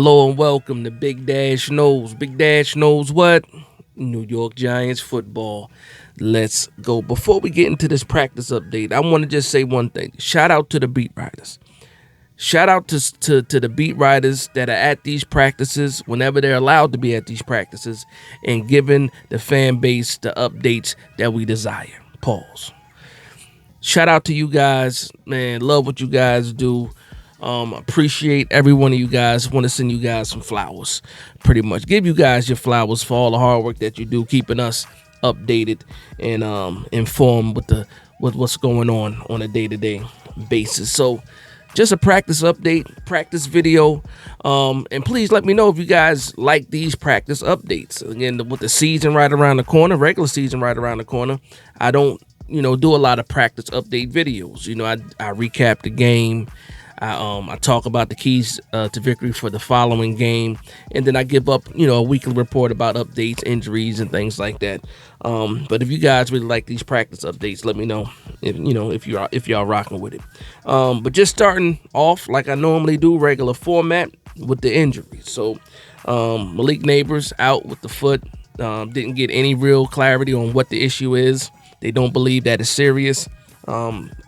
Hello and welcome to Big Dash Knows. Big Dash knows what? New York Giants football. Let's go. Before we get into this practice update, I want to just say one thing. Shout out to the beat writers. Shout out to the beat writers that are at these practices whenever they're allowed to be at these practices and giving the fan base the updates that we desire. Pause. Shout out to you guys, man. Love what you guys do. Appreciate every one of you guys. Want to send you guys some flowers. Pretty much give you guys your flowers for all the hard work that you do, keeping us updated and informed with what's going on a day-to-day basis. So just a practice update, practice video, and please let me know if you guys like these practice updates. Again, with the season right around the corner, regular season right around the corner, I don't do a lot of practice update videos. I recap the game. I talk about the keys to victory for the following game, and then I give up, a weekly report about updates, injuries, and things like that. But if you guys really like these practice updates, let me know if y'all rocking with it. But just starting off like I normally do, regular format with the injuries. So Malik Neighbors out with the foot. Didn't get any real clarity on what the issue is. They don't believe that it's serious.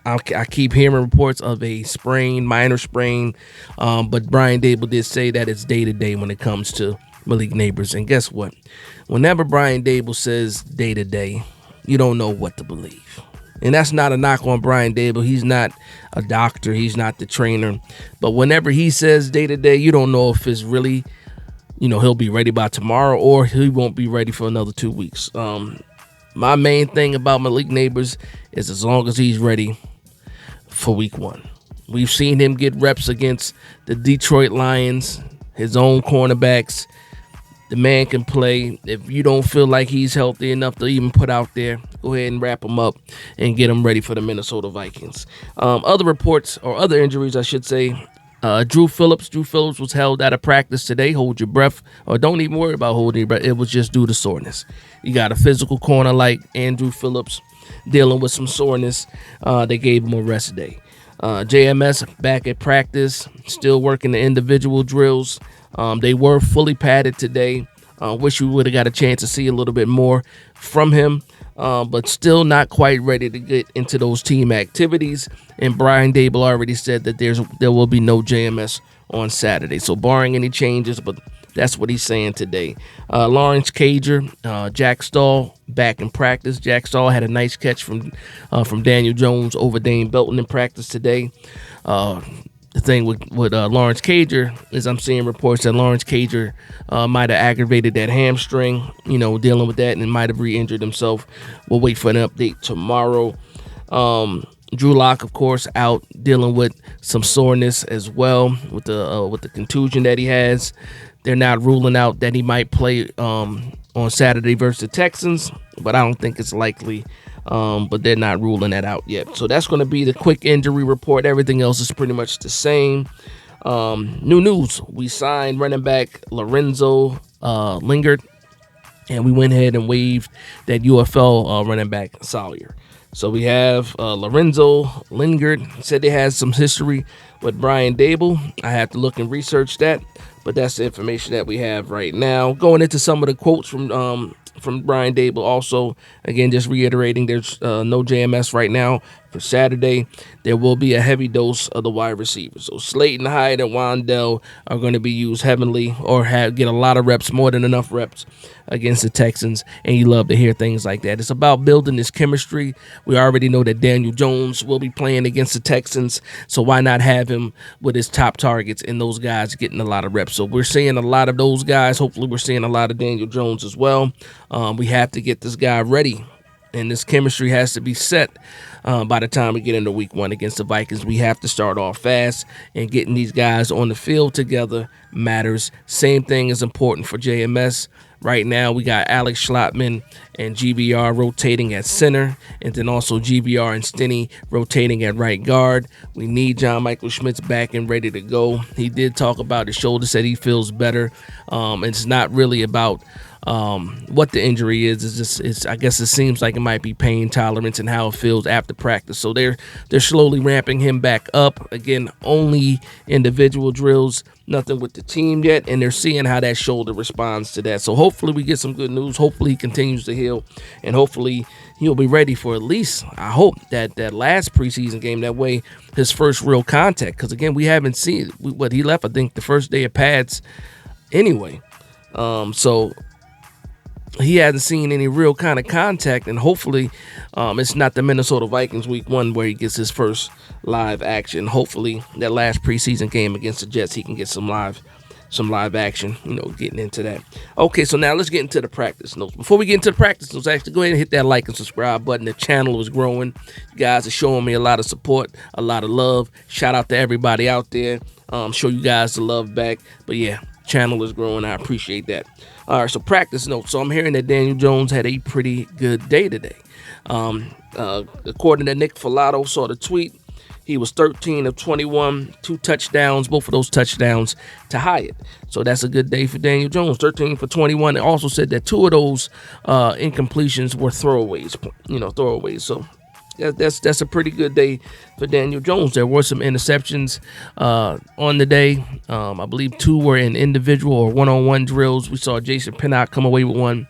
I keep hearing reports of a sprain, minor sprain, but Brian Dable did say that it's day-to-day when it comes to Malik Neighbors. And guess what? Whenever Brian Dable says day-to-day, you don't know what to believe. And that's not a knock on Brian Dable. He's not a doctor. He's not the trainer. But whenever he says day-to-day, you don't know if it's really, he'll be ready by tomorrow or he won't be ready for another 2 weeks. My main thing about Malik Neighbors is as long as he's ready for week 1. We've seen him get reps against the Detroit Lions, his own cornerbacks. The man can play. If you don't feel like he's healthy enough to even put out there, go ahead and wrap him up and get him ready for the Minnesota Vikings. Other reports, or other injuries, I should say. Drew Phillips was held out of practice today. Hold your breath, or don't even worry about holding your breath. It was just due to soreness. You got a physical corner like Andrew Phillips dealing with some soreness. They gave him a rest day. JMS back at practice, still working the individual drills. They were fully padded today. Wish we would have got a chance to see a little bit more from him. But still not quite ready to get into those team activities. And Brian Dable already said that there will be no JMS on Saturday. So barring any changes, but that's what he's saying today. Lawrence Cager, Jack Stahl back in practice. Jack Stahl had a nice catch from Daniel Jones over Dane Belton in practice today. The thing with Lawrence Cager is I'm seeing reports that Lawrence Cager might have aggravated that hamstring, dealing with that, and might have re-injured himself. We'll wait for an update tomorrow. Drew Lock, of course, out dealing with some soreness as well with the contusion that he has. They're not ruling out that he might play on Saturday versus the Texans, but I don't think it's likely. But they're not ruling that out yet. So that's going to be the quick injury report. Everything else is pretty much the same. New news. We signed running back Lorenzo Lingard, and we went ahead and waived that UFL running back Sawyer. So we have Lorenzo Lingard. Said they had some history with Brian Dable. I have to look and research that, but that's the information that we have right now. Going into some of the quotes from Brian Dable. Also, again, just reiterating, there's no JMS right now for Saturday. There will be a heavy dose of the wide receivers. So Slayton, Hyde, and Wandell are going to be used heavily or get a lot of reps, more than enough reps against the Texans, and you love to hear things like that. It's about building this chemistry. We already know that Daniel Jones will be playing against the Texans, so why not have him with his top targets and those guys getting a lot of reps? So we're seeing a lot of those guys. Hopefully we're seeing a lot of Daniel Jones as well. We have to get this guy ready, and this chemistry has to be set by the time we get into week 1 against the Vikings. We have to start off fast, and getting these guys on the field together matters. Same thing is important for JMS. Right now, we got Alex Schlottman and GVR rotating at center, and then also GVR and Stinney rotating at right guard. We need John Michael Schmitz back and ready to go. He did talk about his shoulder, said he feels better. It's not really about What the injury is just I guess it seems like it might be pain tolerance and how it feels after practice. So they're slowly ramping him back up. Again, only individual drills, nothing with the team yet, and they're seeing how that shoulder responds to that. So hopefully we get some good news. Hopefully he continues to heal, and hopefully he'll be ready for at least, I hope, that last preseason game. That way, his first real contact, because again, we haven't seen what he left, I think, the first day of pads anyway. So he hasn't seen any real kind of contact, and hopefully it's not the Minnesota Vikings week 1 where he gets his first live action. Hopefully that last preseason game against the Jets, he can get some live action, getting into that. Okay, so now let's get into the practice notes. Before we get into the practice notes, actually go ahead and hit that like and subscribe button. The channel is growing. You guys are showing me a lot of support, a lot of love. Shout out to everybody out there. Show you guys the love back. But yeah, channel is growing. I appreciate that. All right, so practice notes. So I'm hearing that Daniel Jones had a pretty good day today. According to Nick Filato, saw the tweet. He was 13 of 21, 2 touchdowns, both of those touchdowns to Hyatt. So that's a good day for Daniel Jones, 13 for 21. It also said that 2 of those incompletions were throwaways, So that's a pretty good day for Daniel Jones. There were some interceptions on the day. I believe 2 were in individual or one-on-one drills. We saw Jason Pinnock come away with 1.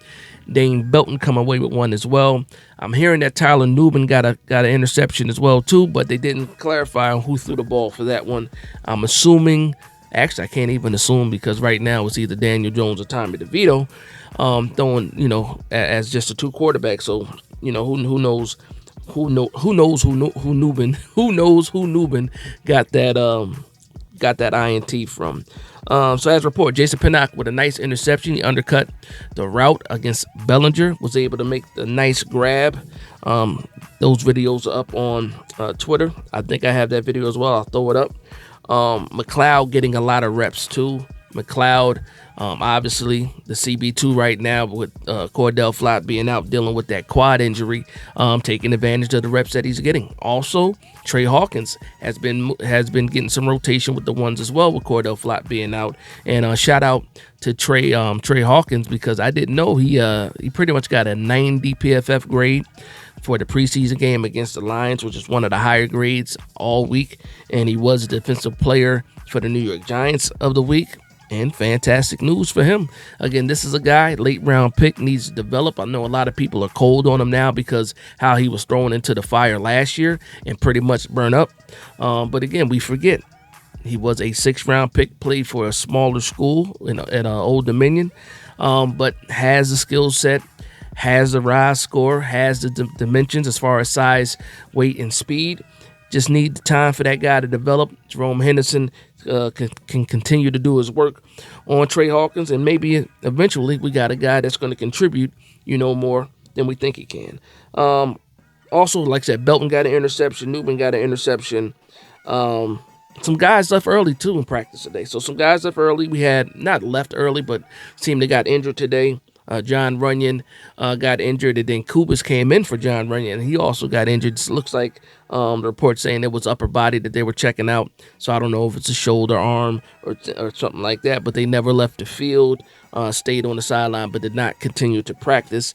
Dane Belton come away with 1 as well. I'm hearing that Tyler Newman got an interception as well too, but they didn't clarify who threw the ball for that one. I'm assuming, actually I can't even assume, because right now it's either Daniel Jones or Tommy DeVito throwing, as just a 2 quarterbacks. So who knows who Newman got that INT from. So as reported, Jason Pinnock with a nice interception. He undercut the route against Bellinger, was able to make the nice grab. Those videos are up on Twitter. I think I have that video as well. I'll throw it up. McLeod getting a lot of reps too. McLeod, obviously the CB2 right now with Cordell Flott being out dealing with that quad injury, taking advantage of the reps that he's getting. Also, Trey Hawkins has been getting some rotation with the ones as well, with Cordell Flott being out. And shout out to Trey Hawkins, because I didn't know he pretty much got a 90 PFF grade for the preseason game against the Lions, which is one of the higher grades all week. And he was defensive player for the New York Giants of the week. And fantastic news for him. Again, this is a guy, late round pick, needs to develop. I know a lot of people are cold on him now because how he was thrown into the fire last year and pretty much burned up. But again, we forget he was a 6th round pick, played for a smaller school at Old Dominion, but has the skill set, has the rise score, has the dimensions as far as size, weight, and speed. Just need the time for that guy to develop. Jerome Henderson can continue to do his work on Trey Hawkins, and maybe eventually we got a guy that's going to contribute, more than we think he can. Also, like I said, Belton got an interception. Newman got an interception. Some guys left early, too, in practice today. So some guys left early. We had not left early, but seemed they got injured today. John Runyon got injured, and then Kubas came in for John Runyon, and he also got injured. It looks like the report saying it was upper body that they were checking out, so I don't know if it's a shoulder, arm, or something like that, but they never left the field, stayed on the sideline, but did not continue to practice.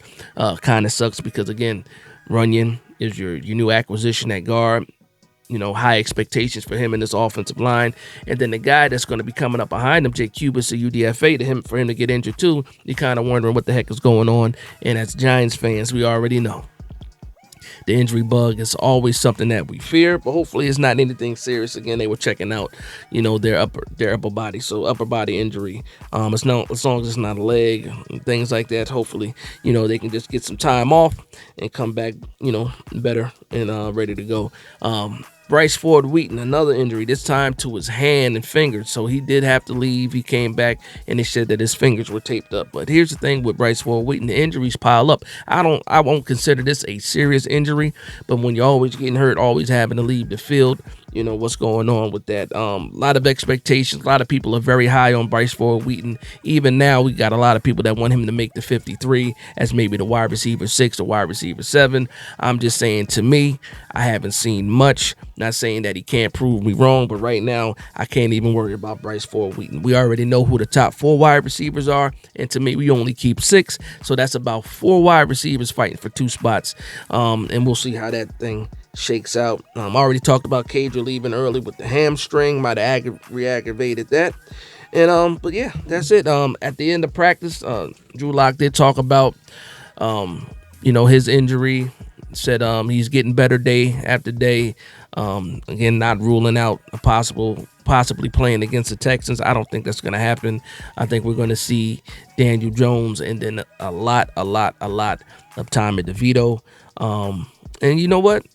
Kind of sucks because, again, Runyon is your new acquisition at guard. High expectations for him in this offensive line. And then the guy that's going to be coming up behind him, Jake Cubas, the UDFA, for him to get injured too, you're kind of wondering what the heck is going on. And as Giants fans, we already know the injury bug is always something that we fear, but hopefully it's not anything serious. Again, they were checking out, their upper body, so upper body injury. As long as it's not a leg and things like that, hopefully, they can just get some time off and come back, better and ready to go. Bryce Ford Wheaton, another injury, this time to his hand and fingers. So he did have to leave. He came back and they said that his fingers were taped up. But here's the thing with Bryce Ford Wheaton, the injuries pile up. I won't consider this a serious injury, but when you're always getting hurt, always having to leave the field, what's going on with that. A lot of expectations. A lot of people are very high on Bryce Ford Wheaton. Even now, we got a lot of people that want him to make the 53 as maybe the wide receiver 6 or wide receiver 7. I'm just saying, to me, I haven't seen much. Not saying that he can't prove me wrong, but right now, I can't even worry about Bryce Ford Wheaton. We already know who the top 4 wide receivers are, and to me, we only keep 6, so that's about 4 wide receivers fighting for 2 spots, and we'll see how that thing shakes out. I already talked about Cadre leaving early with the hamstring, might have re-aggravated that. And but yeah, that's it. At the end of practice, Drew Lock did talk about his injury. Said he's getting better day after day. Again, not ruling out a possibly playing against the Texans. I don't think that's going to happen. I think we're going to see Daniel Jones and then a lot of Tommy DeVito. And you know what?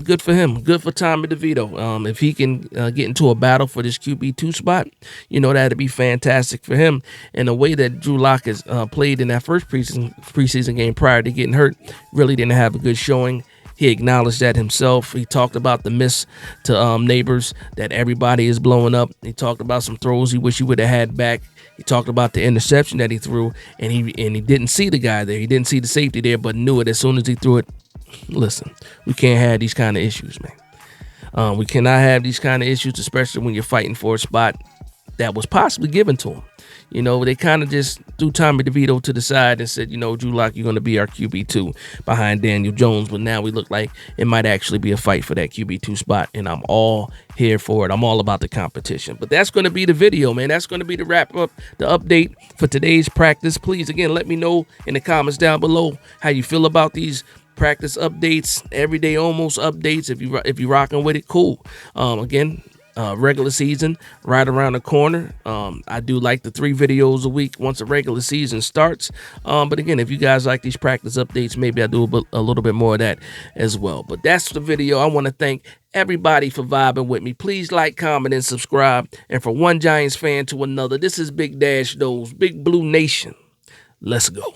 Good for him. Good for Tommy DeVito. If he can get into a battle for this QB2 spot, that'd be fantastic for him. And the way that Drew Lock has played in that first preseason game prior to getting hurt, really didn't have a good showing. He acknowledged that himself. He talked about the miss to Neighbors that everybody is blowing up. He talked about some throws he wish he would have had back. He talked about the interception that he threw, and he didn't see the guy there. He didn't see the safety there, but knew it as soon as he threw it. Listen, we can't have these kind of issues, man. We cannot have these kind of issues, especially when you're fighting for a spot that was possibly given to him. They kind of just threw Tommy DeVito to the side and said, Drew Lock, you're going to be our QB2 behind Daniel Jones. But now we look like it might actually be a fight for that QB2 spot, and I'm all here for it. I'm all about the competition. But that's going to be the video, man. That's going to be the wrap up, the update for today's practice. Please, again, let me know in the comments down below how you feel about these practice updates, everyday almost updates. If you rocking with it, cool. Again, regular season right around the corner. I do like the 3 videos a week once the regular season starts. But again, if you guys like these practice updates, maybe I do a little bit more of that as well. But that's the video. I want to thank everybody for vibing with me. Please like, comment, and subscribe. And from one Giants fan to another, this is Big Dash Nose, Big Blue Nation. Let's go.